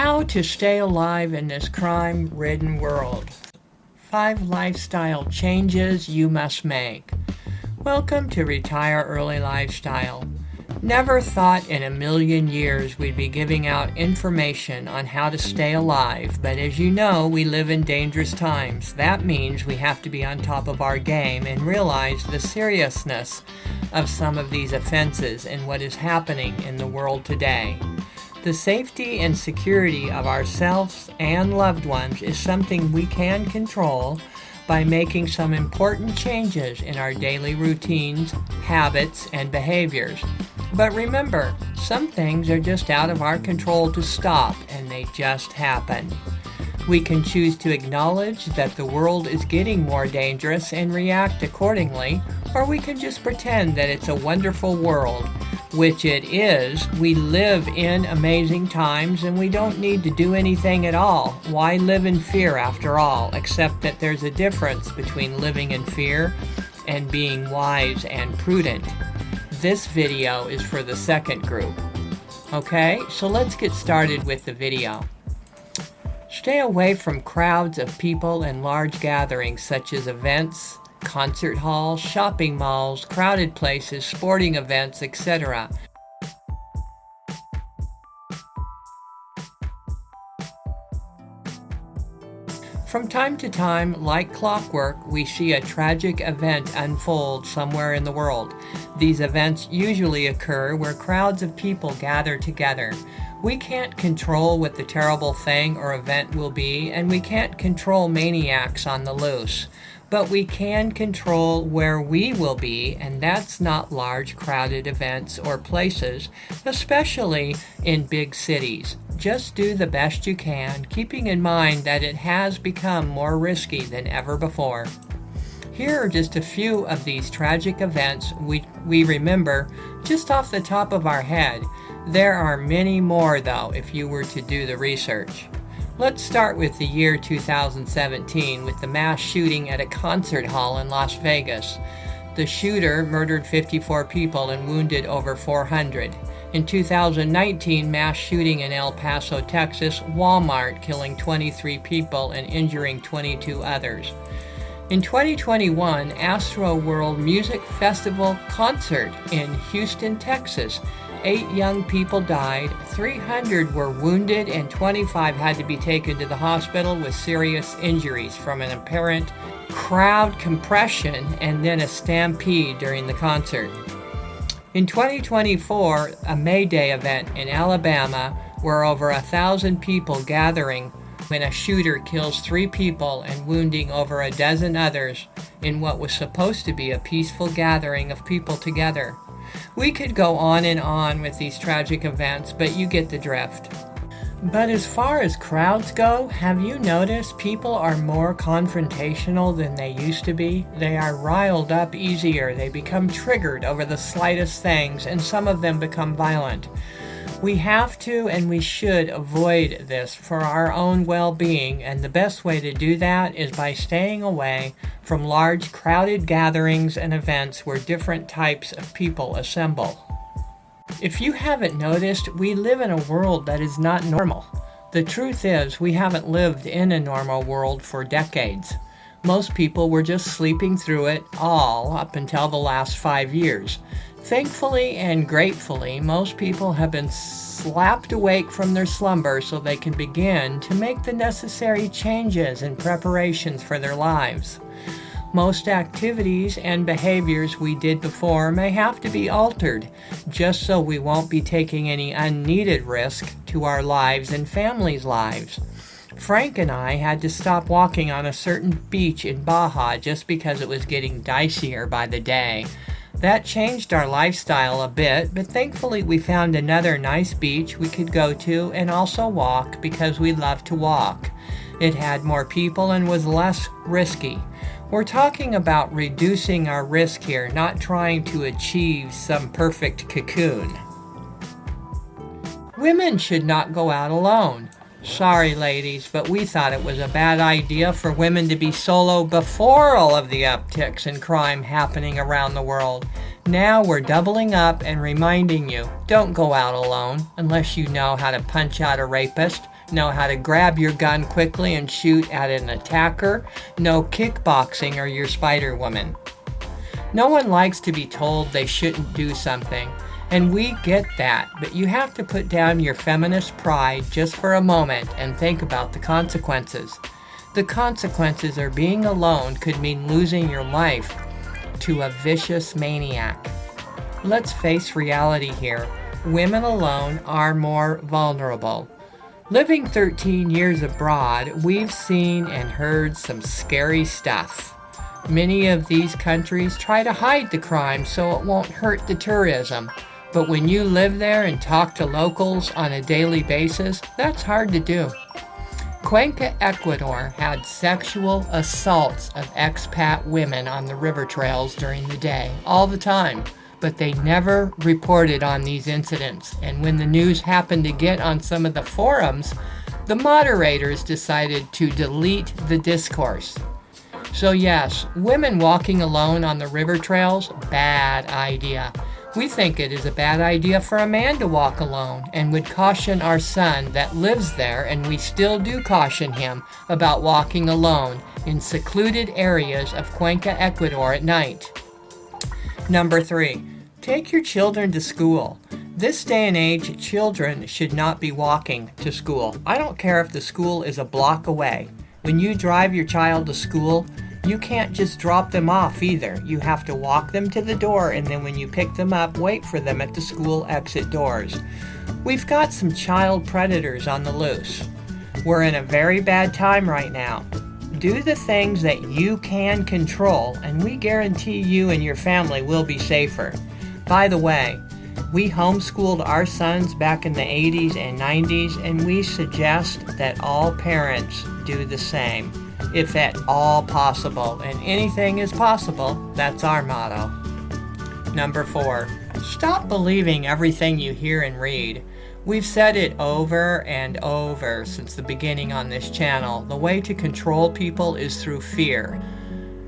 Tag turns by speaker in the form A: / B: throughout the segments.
A: How to stay alive in this crime-ridden world. 5 lifestyle changes you must make. Welcome to Retire Early Lifestyle. Never thought in a million years we'd be giving out information on how to stay alive, but as you know, we live in dangerous times. That means we have to be on top of our game and realize the seriousness of some of these offenses and what is happening in the world today. The safety and security of ourselves and loved ones is something we can control by making some important changes in our daily routines, habits, and behaviors. But remember, some things are just out of our control to stop, and they just happen. We can choose to acknowledge that the world is getting more dangerous and react accordingly, or we can just pretend that it's a wonderful world, which it is. We live in amazing times and we don't need to do anything at all. Why live in fear after all, except that there's a difference between living in fear and being wise and prudent. This video is for the second group. Okay, so let's get started with the video. Stay away from crowds of people and large gatherings such as events, concert halls, shopping malls, crowded places, sporting events, etc. From time to time, like clockwork, we see a tragic event unfold somewhere in the world. These events usually occur where crowds of people gather together. We can't control what the terrible thing or event will be, and we can't control maniacs on the loose. But we can control where we will be, and that's not large crowded events or places, especially in big cities. Just do the best you can, keeping in mind that it has become more risky than ever before. Here are just a few of these tragic events we remember just off the top of our head. There are many more, though, if you were to do the research. Let's start with the year 2017 with the mass shooting at a concert hall in Las Vegas. The shooter murdered 54 people and wounded over 400. In 2019, mass shooting in El Paso, Texas, Walmart killing 23 people and injuring 22 others. In 2021, Astro World Music Festival concert in Houston, Texas. 8 young people died, 300 were wounded, and 25 had to be taken to the hospital with serious injuries from an apparent crowd compression and then a stampede during the concert. In 2024, a May Day event in Alabama where over 1,000 people gathering when a shooter kills 3 people and wounding over a dozen others in what was supposed to be a peaceful gathering of people together. We could go on and on with these tragic events, but you get the drift. But as far as crowds go, have you noticed people are more confrontational than they used to be? They are riled up easier, they become triggered over the slightest things, and some of them become violent. We have to and we should avoid this for our own well-being, and the best way to do that is by staying away from large crowded gatherings and events where different types of people assemble. If you haven't noticed, we live in a world that is not normal. The truth is, we haven't lived in a normal world for decades. Most people were just sleeping through it all up until the last 5 years. Thankfully and gratefully, most people have been slapped awake from their slumber so they can begin to make the necessary changes and preparations for their lives. Most activities and behaviors we did before may have to be altered, just so we won't be taking any unneeded risk to our lives and families' lives. Frank and I had to stop walking on a certain beach in Baja just because it was getting dicier by the day. That changed our lifestyle a bit, but thankfully we found another nice beach we could go to and also walk because we love to walk. It had more people and was less risky. We're talking about reducing our risk here, not trying to achieve some perfect cocoon. Women should not go out alone. Sorry, ladies, but we thought it was a bad idea for women to be solo before all of the upticks in crime happening around the world. Now we're doubling up and reminding you, don't go out alone unless you know how to punch out a rapist, know how to grab your gun quickly and shoot at an attacker, know kickboxing or you're Spider-Woman. No one likes to be told they shouldn't do something, and we get that, but you have to put down your feminist pride just for a moment and think about the consequences. The consequences are being alone could mean losing your life to a vicious maniac. Let's face reality here. Women alone are more vulnerable. Living 13 years abroad, we've seen and heard some scary stuff. Many of these countries try to hide the crime so it won't hurt the tourism. But when you live there and talk to locals on a daily basis, that's hard to do. Cuenca, Ecuador had sexual assaults of expat women on the river trails during the day, all the time, but they never reported on these incidents. And when the news happened to get on some of the forums, the moderators decided to delete the discourse. So yes, women walking alone on the river trails, bad idea. We think it is a bad idea for a man to walk alone and would caution our son that lives there, and we still do caution him about walking alone in secluded areas of Cuenca, Ecuador at night. Number 3, take your children to school. This day and age, children should not be walking to school. I don't care if the school is a block away. When you drive your child to school, you can't just drop them off either. You have to walk them to the door, and then when you pick them up, wait for them at the school exit doors. We've got some child predators on the loose. We're in a very bad time right now. Do the things that you can control, and we guarantee you and your family will be safer. By the way, we homeschooled our sons back in the 80s and 90s, and we suggest that all parents do the same, if at all possible, and anything is possible. That's our motto. Number 4, stop believing everything you hear and read. We've said it over and over since the beginning on this channel. The way to control people is through fear.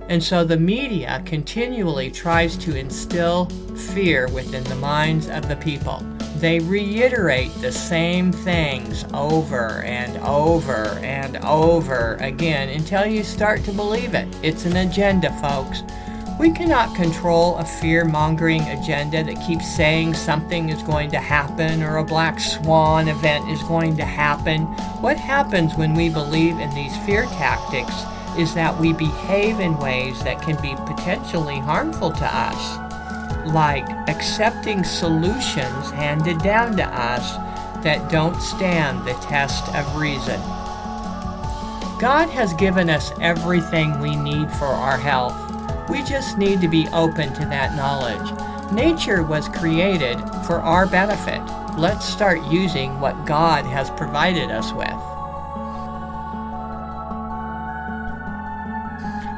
A: And so the media continually tries to instill fear within the minds of the people. They reiterate the same things over and over and over again until you start to believe it. It's an agenda, folks. We cannot control a fear-mongering agenda that keeps saying something is going to happen or a black swan event is going to happen. What happens when we believe in these fear tactics is that we behave in ways that can be potentially harmful to us, like accepting solutions handed down to us that don't stand the test of reason. God has given us everything we need for our health. We just need to be open to that knowledge. Nature was created for our benefit. Let's start using what God has provided us with.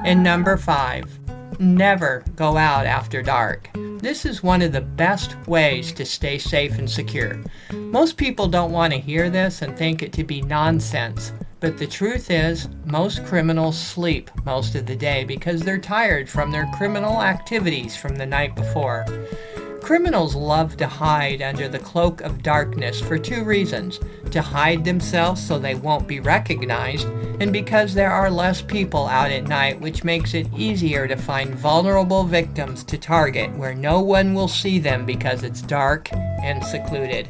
A: And number 5, never go out after dark. This is one of the best ways to stay safe and secure. Most people don't want to hear this and think it to be nonsense, but the truth is, most criminals sleep most of the day because they're tired from their criminal activities from the night before. Criminals love to hide under the cloak of darkness for 2 reasons: to hide themselves so they won't be recognized, and because there are less people out at night, which makes it easier to find vulnerable victims to target where no one will see them because it's dark and secluded.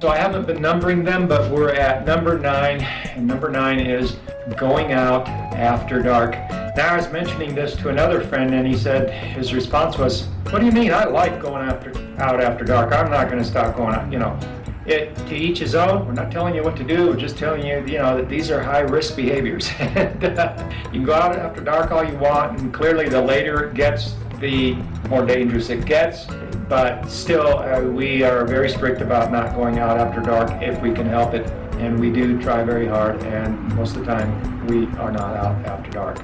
B: So I haven't been numbering them, but we're at number 9, and number 9 is going out after dark. Now I was mentioning this to another friend, and he said, his response was, "What do you mean? I like going out after dark. I'm not going to stop going out." To each his own. We're not telling you what to do. We're just telling you, that these are high-risk behaviors. And you can go out after dark all you want, and clearly the later it gets, the more dangerous it gets. But still, we are very strict about not going out after dark if we can help it. And we do try very hard, and most of the time we are not out after dark.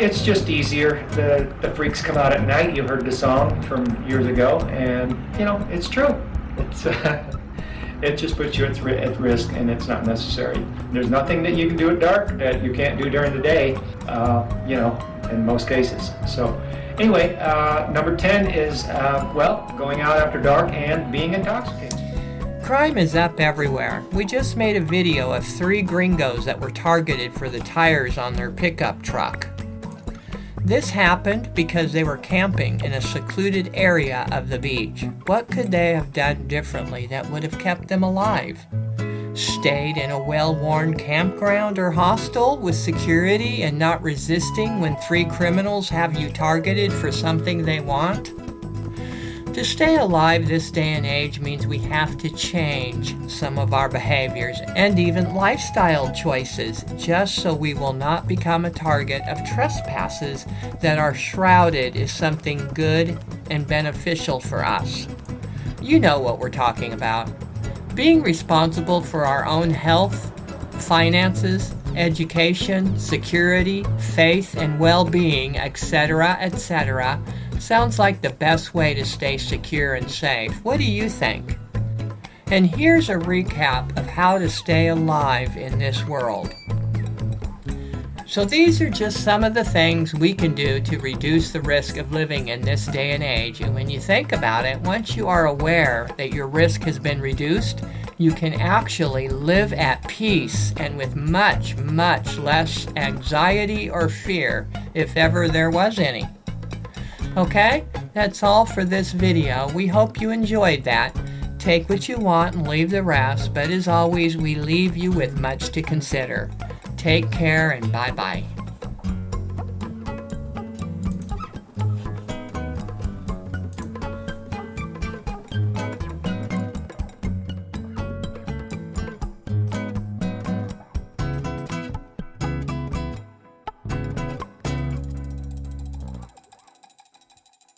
B: It's just easier. The freaks come out at night. You heard the song from years ago, and it's true. It just puts you at risk, and it's not necessary. There's nothing that you can do at dark that you can't do during the day, in most cases. So Anyway, number 10 is, going out after dark and being intoxicated.
A: Crime is up everywhere. We just made a video of 3 gringos that were targeted for the tires on their pickup truck. This happened because they were camping in a secluded area of the beach. What could they have done differently that would have kept them alive? Stayed in a well-worn campground or hostel with security and not resisting when 3 criminals have you targeted for something they want? To stay alive this day and age means we have to change some of our behaviors and even lifestyle choices just so we will not become a target of trespasses that are shrouded as something good and beneficial for us. You know what we're talking about. Being responsible for our own health, finances, education, security, faith, and well-being, etc., etc., sounds like the best way to stay secure and safe. What do you think? And here's a recap of how to stay alive in this world. So these are just some of the things we can do to reduce the risk of living in this day and age. And when you think about it, once you are aware that your risk has been reduced, you can actually live at peace and with much, much less anxiety or fear, if ever there was any. Okay, that's all for this video. We hope you enjoyed that. Take what you want and leave the rest, but as always, we leave you with much to consider. Take care and bye-bye.